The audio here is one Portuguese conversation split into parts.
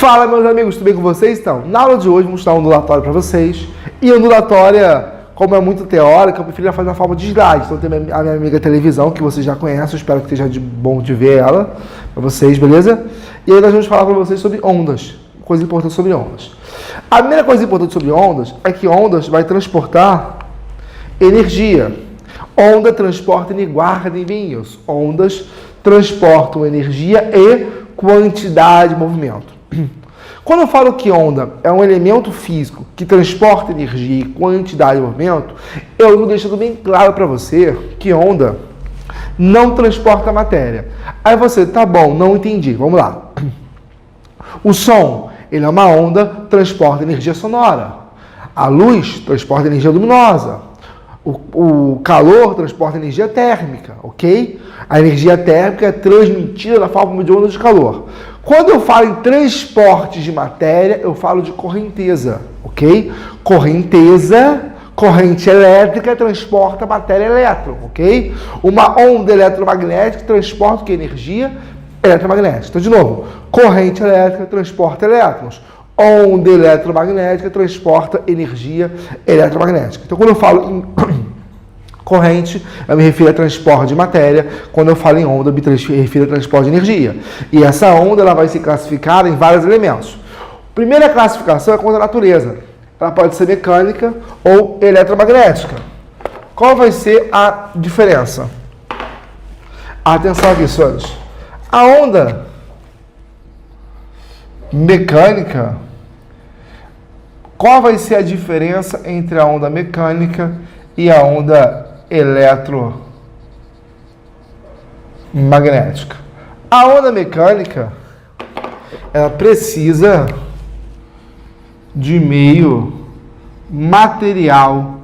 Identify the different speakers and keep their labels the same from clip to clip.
Speaker 1: Fala, meus amigos, tudo bem com vocês? Então, na aula de hoje, vou mostrar um ondulatório para vocês. E a ondulatória, como é muito teórica, eu prefiro fazer na forma de slide. Então, tem a minha amiga televisão, que vocês já conhecem, eu espero que esteja bom de ver ela para vocês, beleza? E aí nós vamos falar para vocês sobre ondas, coisa importante sobre ondas. A primeira coisa importante sobre ondas é que ondas vai transportar energia. Onda transporta e guarda envios. Ondas transportam energia e quantidade de movimento. Quando eu falo que onda é um elemento físico que transporta energia e quantidade de movimento, eu estou deixando bem claro para você que onda não transporta matéria. Aí você, tá bom, não entendi, vamos lá. O som, ele é uma onda, transporta energia sonora. A luz transporta energia luminosa. O calor transporta energia térmica, ok? A energia térmica é transmitida na forma de ondas de calor. Quando eu falo em transporte de matéria, eu falo de correnteza, ok? Correnteza, corrente elétrica transporta matéria elétron, ok? Uma onda eletromagnética transporta o que? Energia eletromagnética. Então, de novo, corrente elétrica transporta elétrons. Onda eletromagnética transporta energia eletromagnética. Então, quando eu falo em corrente, eu me refiro a transporte de matéria. Quando eu falo em onda, eu me refiro a transporte de energia. E essa onda ela vai ser classificada em vários elementos. Primeira classificação é contra a natureza. Ela pode ser mecânica ou eletromagnética. Qual vai ser a diferença? Atenção aqui, senhores. A onda mecânica, qual vai ser a diferença entre a onda mecânica e a onda eletromagnética? A onda mecânica, ela precisa de meio material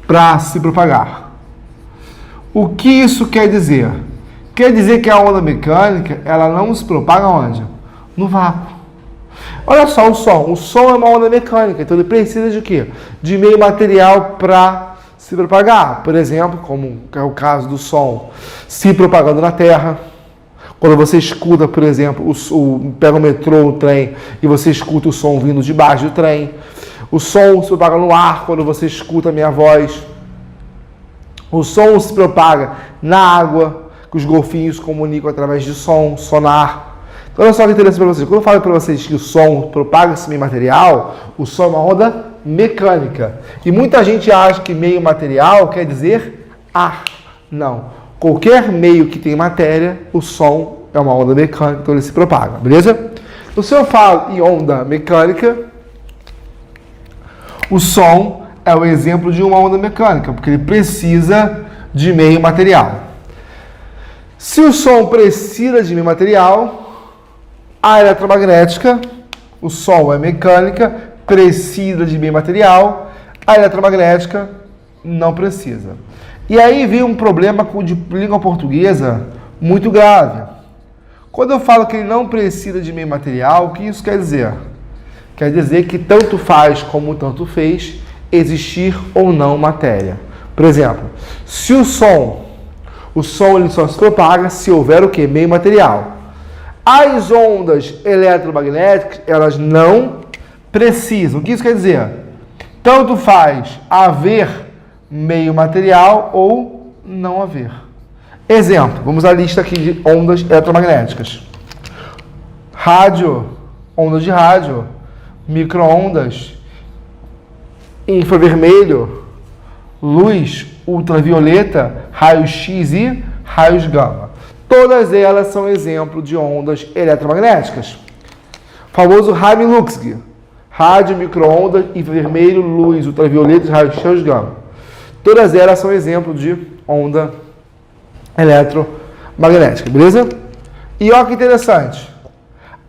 Speaker 1: para se propagar. O que isso quer dizer? Quer dizer que a onda mecânica, ela não se propaga onde? No vácuo. Olha só o som. O som é uma onda mecânica, então ele precisa de quê? De meio material para se propagar. Por exemplo, como é o caso do som se propagando na Terra. Quando você escuta, por exemplo, pega o metrô, o trem, e você escuta o som vindo de baixo do trem. O som se propaga no ar quando você escuta a minha voz. O som se propaga na água, que os golfinhos comunicam através de som, sonar. Então, olha só que interessante para vocês. Quando eu falo para vocês que o som propaga-se meio material, o som é uma onda mecânica. E muita gente acha que meio material quer dizer ar. Não. Qualquer meio que tem matéria, o som é uma onda mecânica, então ele se propaga. Beleza? Então, se eu falo em onda mecânica, o som é o exemplo de uma onda mecânica, porque ele precisa de meio material. Se o som precisa de meio material, a eletromagnética, o som é mecânica, precisa de meio material, a eletromagnética não precisa. E aí vem um problema de língua portuguesa muito grave. Quando eu falo que ele não precisa de meio material, o que isso quer dizer? Quer dizer que tanto faz como tanto fez existir ou não matéria. Por exemplo, se o som ele só se propaga se houver o quê? Meio material. As ondas eletromagnéticas, elas não precisam. O que isso quer dizer? Tanto faz haver meio material ou não haver. Exemplo, vamos à lista aqui de ondas eletromagnéticas. Rádio, ondas de rádio, micro-ondas, infravermelho, luz ultravioleta, raios-x e raios gama. Todas elas são exemplo de ondas eletromagnéticas. Famoso Rayleigh-Luxemburg. Rádio, micro-ondas, infravermelho, luz ultravioleta, raios-x, gama. Todas elas são exemplo de onda eletromagnética, beleza? E olha que interessante.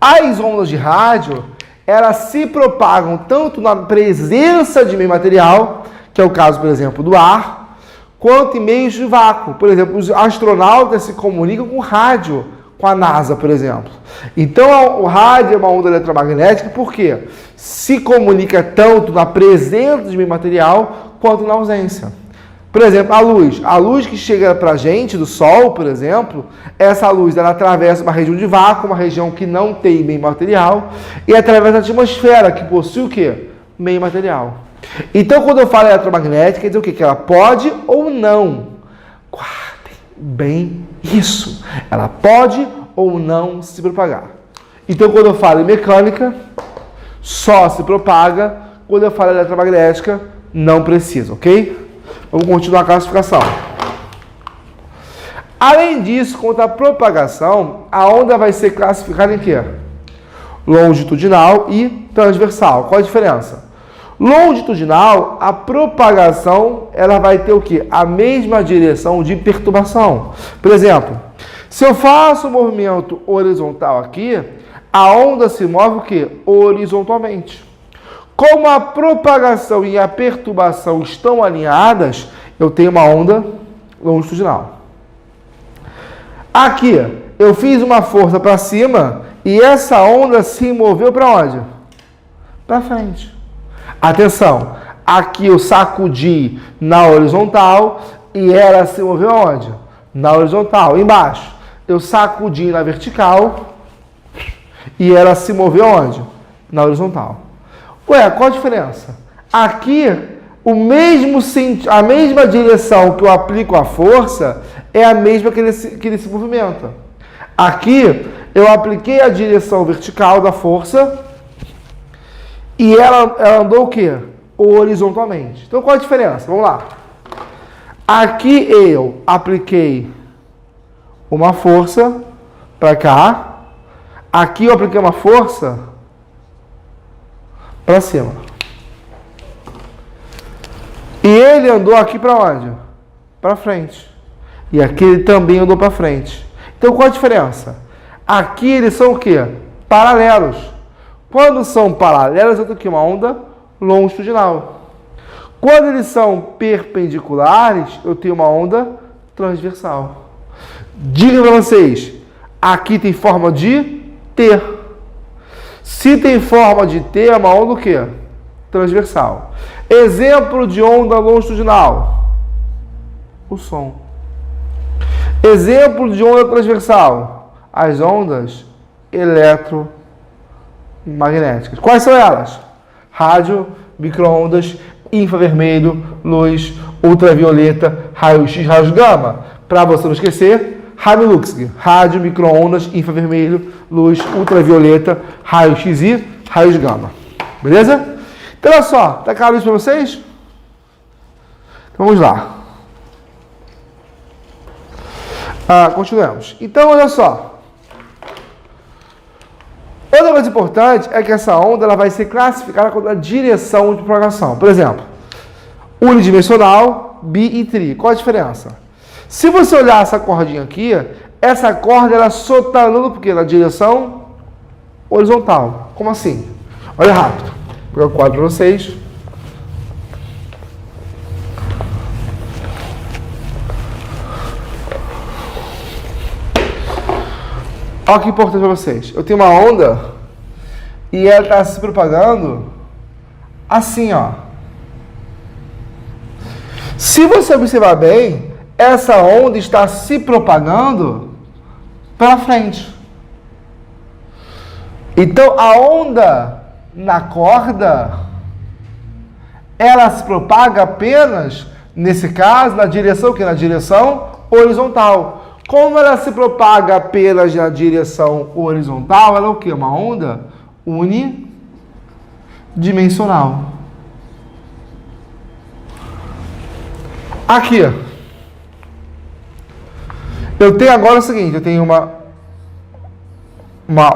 Speaker 1: As ondas de rádio, elas se propagam tanto na presença de meio material, que é o caso, por exemplo, do ar, quanto em meios de vácuo. Por exemplo, os astronautas se comunicam com rádio, com a NASA, por exemplo. Então, o rádio é uma onda eletromagnética porque se comunica tanto na presença de meio material quanto na ausência. Por exemplo, a luz que chega para a gente do Sol, por exemplo, essa luz ela atravessa uma região de vácuo, uma região que não tem meio material, e atravessa a atmosfera, que possui o quê? Meio material. Então, quando eu falo eletromagnética, quer dizer o quê? Que ela pode ou não. Guardem bem isso. Ela pode ou não se propagar. Então, quando eu falo em mecânica, só se propaga. Quando eu falo em eletromagnética, não precisa, ok? Vamos continuar a classificação. Além disso, quanto à propagação, a onda vai ser classificada em quê? Longitudinal e transversal. Qual a diferença? Longitudinal, a propagação, ela vai ter o quê? A mesma direção de perturbação. Por exemplo, se eu faço um movimento horizontal aqui, a onda se move o quê? Horizontalmente. Como a propagação e a perturbação estão alinhadas, eu tenho uma onda longitudinal. Aqui, eu fiz uma força para cima e essa onda se moveu para onde? Para frente. Atenção, aqui eu sacudi na horizontal e ela se moveu aonde? Na horizontal. Embaixo, eu sacudi na vertical e ela se moveu aonde? Na horizontal. Ué, qual a diferença? Aqui, a mesma direção que eu aplico a força é a mesma que ele se movimenta. Aqui, eu apliquei a direção vertical da força e ela andou o quê? Horizontalmente. Então, qual a diferença? Vamos lá. Aqui eu apliquei uma força para cá. Aqui eu apliquei uma força para cima. E ele andou aqui para onde? Para frente. E aqui ele também andou para frente. Então, qual a diferença? Aqui eles são o quê? Paralelos. Quando são paralelos, eu tenho aqui uma onda longitudinal. Quando eles são perpendiculares, eu tenho uma onda transversal. Diga para vocês, aqui tem forma de T. Se tem forma de T, é uma onda o quê? Transversal. Exemplo de onda longitudinal. O som. Exemplo de onda transversal. As ondas eletromagnéticas. Quais são elas? Rádio, micro-ondas, infravermelho, luz, ultravioleta, raio-x, raios gama. Para você não esquecer, Radiolux, rádio, micro-ondas, infravermelho, luz, ultravioleta, raio-x e raios gama. Beleza? Então, olha só, tá claro isso para vocês? Então, vamos lá. Continuamos. Então, olha só. Outra coisa importante é que essa onda ela vai ser classificada com a direção de propagação. Por exemplo, unidimensional, bi e tri. Qual a diferença? Se você olhar essa cordinha aqui, essa corda ela só está andando porque na direção horizontal. Como assim? Olha rápido. Vou pegar o quadro para vocês. Olha que importante para vocês. Eu tenho uma onda e ela está se propagando assim, ó. Se você observar bem, essa onda está se propagando para frente. Então, a onda na corda, ela se propaga apenas, nesse caso, na direção que? Na direção horizontal. Como ela se propaga apenas na direção horizontal, ela é o quê? Uma onda unidimensional. Aqui, eu tenho agora o seguinte, eu tenho uma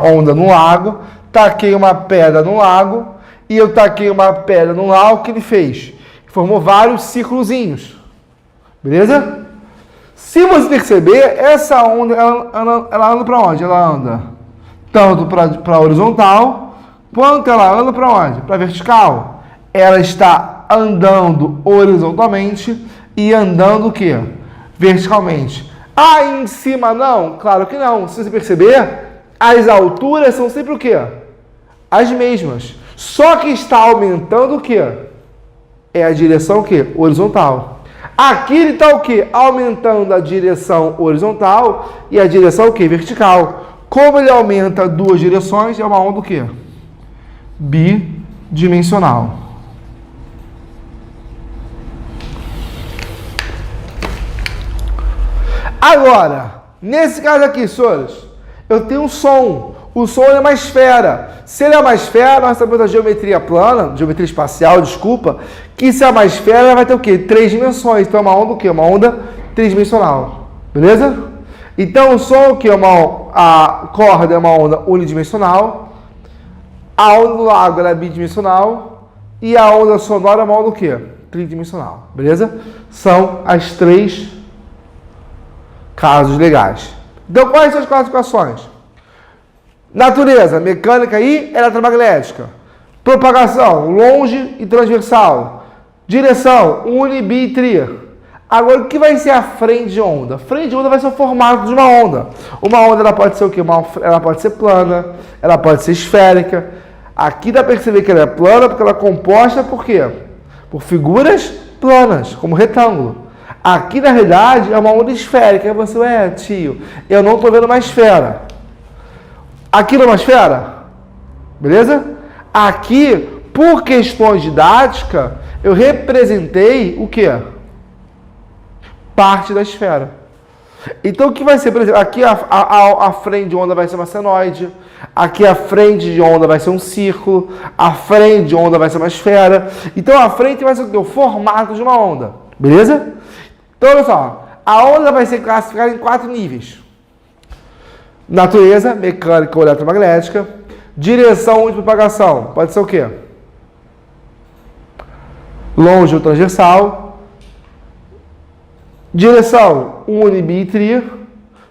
Speaker 1: onda no lago, taquei uma pedra no lago, e eu taquei uma pedra no lago, o que ele fez? Formou vários círculozinhos. Beleza? Se você perceber, essa onda, ela anda para onde? Ela anda tanto para horizontal, quanto ela anda para onde? Para vertical. Ela está andando horizontalmente e andando o quê? Verticalmente. Aí em cima não? Claro que não. Se você perceber, as alturas são sempre o quê? As mesmas. Só que está aumentando o quê? É a direção o quê? Horizontal. Aqui ele está o quê? Aumentando a direção horizontal e a direção o quê? Vertical. Como ele aumenta duas direções, é uma onda o quê? Bidimensional. Agora, nesse caso aqui, senhores, eu tenho um som. O som é uma esfera. Se ele é uma esfera, nós sabemos da geometria plana, geometria espacial, desculpa, que se é uma esfera, ela vai ter o quê? 3 dimensões. Então é uma onda o quê? Uma onda tridimensional. Beleza? Então o som o quê? A corda é uma onda unidimensional, a onda do lago ela é bidimensional e a onda sonora é uma onda o quê? Tridimensional. Beleza? São as 3 casos legais. Então quais são as classificações? Natureza, mecânica e eletromagnética. Propagação, longe e transversal. Direção, uni, bi e tri. Agora, o que vai ser a frente de onda? A frente de onda vai ser o formato de uma onda. Uma onda ela pode ser o quê? Ela pode ser plana, ela pode ser esférica. Aqui dá para perceber que ela é plana porque ela é composta por quê? Por figuras planas, como retângulo. Aqui, na realidade, é uma onda esférica. Aí você, tio, eu não estou vendo uma esfera. Aqui não é uma esfera? Beleza? Aqui, por questões didáticas, eu representei o quê? Parte da esfera. Então, o que vai ser, por exemplo, aqui a frente de onda vai ser uma senoide, aqui a frente de onda vai ser um círculo, a frente de onda vai ser uma esfera. Então, a frente vai ser o quê? O formato de uma onda. Beleza? Então, olha só. A onda vai ser classificada em 4 níveis. Natureza, mecânica ou eletromagnética. Direção de propagação. Pode ser o quê? Longe ou transversal. Direção, uni, bi e tri.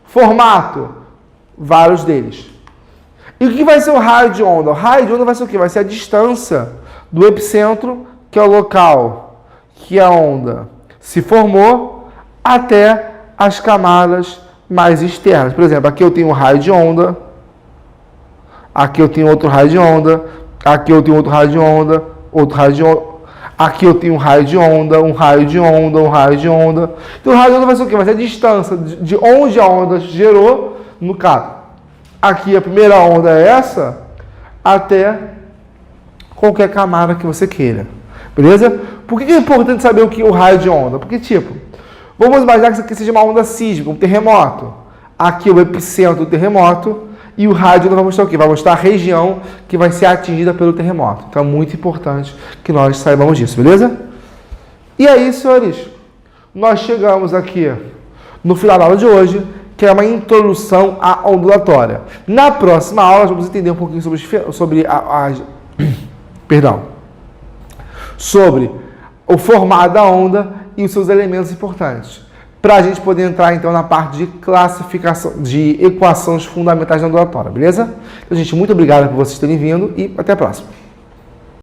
Speaker 1: Formato, vários deles. E o que vai ser o raio de onda? O raio de onda vai ser o quê? Vai ser a distância do epicentro, que é o local que a onda se formou, até as camadas mais externas. Por exemplo, aqui eu tenho um raio de onda, aqui eu tenho outro raio de onda, aqui eu tenho outro raio de onda, outro raio de onda, aqui eu tenho um raio de onda, um raio de onda, um raio de onda. Então o raio de onda vai ser o quê? Vai ser a distância de onde a onda gerou, no caso. Aqui a primeira onda é essa, até qualquer camada que você queira. Beleza? Por que é importante saber o raio de onda? Porque, tipo, vamos imaginar que isso aqui seja uma onda sísmica, um terremoto. Aqui é o epicentro do terremoto e o raio de onda vai mostrar o quê? Vai mostrar a região que vai ser atingida pelo terremoto. Então é muito importante que nós saibamos disso, beleza? E aí, senhores, nós chegamos aqui no final da aula de hoje, que é uma introdução à ondulatória. Na próxima aula, nós vamos entender um pouquinho sobre o formato da onda e os seus elementos importantes, para a gente poder entrar então na parte de classificação, de equações fundamentais da ondulatória, beleza? Então, gente, muito obrigado por vocês terem vindo e até a próxima.